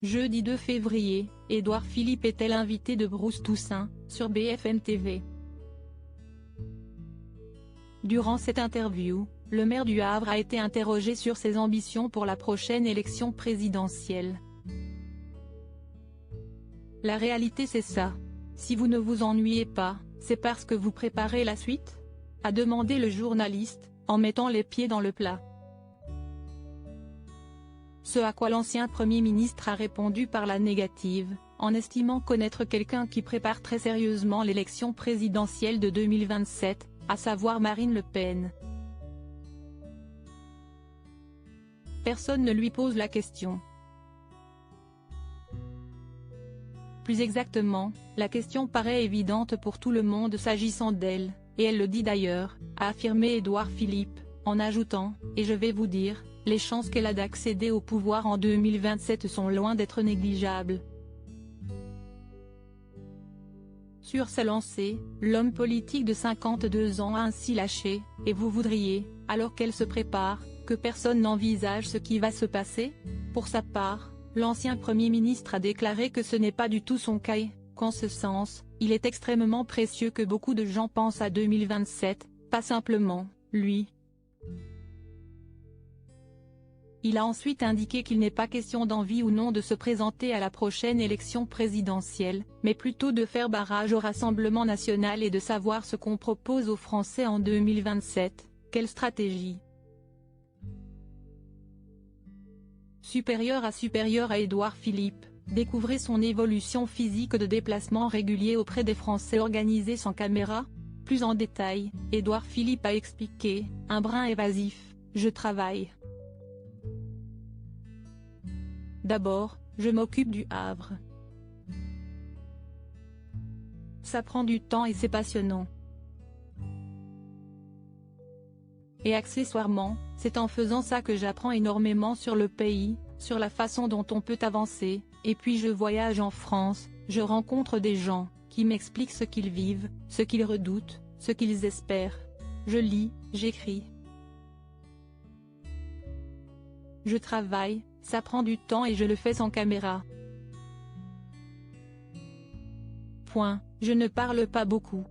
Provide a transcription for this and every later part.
Jeudi 2 février, Édouard Philippe était l'invité de Bruce Toussaint, sur BFM TV. Durant cette interview, le maire du Havre a été interrogé sur ses ambitions pour la prochaine élection présidentielle. La réalité c'est ça. Si vous ne vous ennuyez pas, c'est parce que vous préparez la suite ? A demandé le journaliste, en mettant les pieds dans le plat. Ce à quoi l'ancien Premier ministre a répondu par la négative, en estimant connaître quelqu'un qui prépare très sérieusement l'élection présidentielle de 2027, à savoir Marine Le Pen. Personne ne lui pose la question. Plus exactement, la question paraît évidente pour tout le monde s'agissant d'elle, et elle le dit d'ailleurs, a affirmé Édouard Philippe, en ajoutant « Et je vais vous dire, les chances qu'elle a d'accéder au pouvoir en 2027 sont loin d'être négligeables ». Sur sa lancée, l'homme politique de 52 ans a ainsi lâché « Et vous voudriez, alors qu'elle se prépare, que personne n'envisage ce qui va se passer ?» Pour sa part, l'ancien Premier ministre a déclaré que ce n'est pas du tout son cas et, qu'en ce sens, il est extrêmement précieux que beaucoup de gens pensent à 2027, pas simplement, lui. Il a ensuite indiqué qu'il n'est pas question d'envie ou non de se présenter à la prochaine élection présidentielle, mais plutôt de faire barrage au Rassemblement national et de savoir ce qu'on propose aux Français en 2027, quelle stratégie. Supérieur à Édouard Philippe, découvrez son évolution physique de déplacement régulier auprès des Français organisé sans caméra. Plus en détail, Édouard Philippe a expliqué, un brin évasif, « Je travaille. D'abord, je m'occupe du Havre. Ça prend du temps et c'est passionnant. Et accessoirement, c'est en faisant ça que j'apprends énormément sur le pays, sur la façon dont on peut avancer, et puis je voyage en France, je rencontre des gens, qui m'expliquent ce qu'ils vivent, ce qu'ils redoutent, ce qu'ils espèrent. Je lis, j'écris. Je travaille, ça prend du temps et je le fais sans caméra. Point, je ne parle pas beaucoup.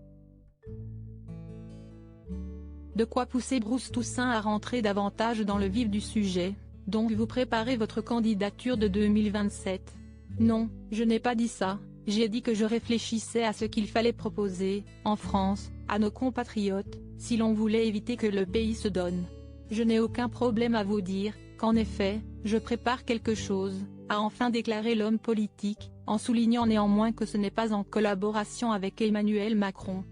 De quoi pousser Bruce Toussaint à rentrer davantage dans le vif du sujet. Donc vous préparez votre candidature de 2027. Non, je n'ai pas dit ça, j'ai dit que je réfléchissais à ce qu'il fallait proposer, en France, à nos compatriotes, si l'on voulait éviter que le pays se donne. Je n'ai aucun problème à vous dire, qu'en effet, je prépare quelque chose, a enfin déclaré l'homme politique, en soulignant néanmoins que ce n'est pas en collaboration avec Emmanuel Macron.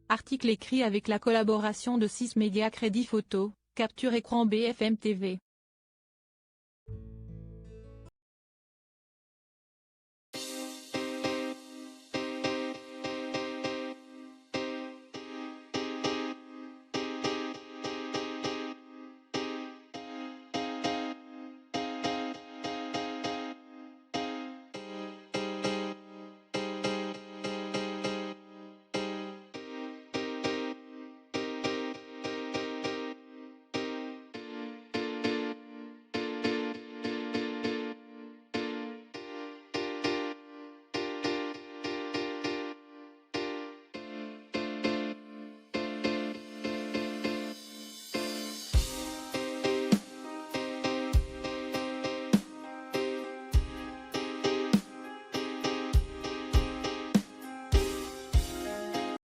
Article écrit avec la collaboration de 6 médias Crédit Photo, capture écran BFM TV.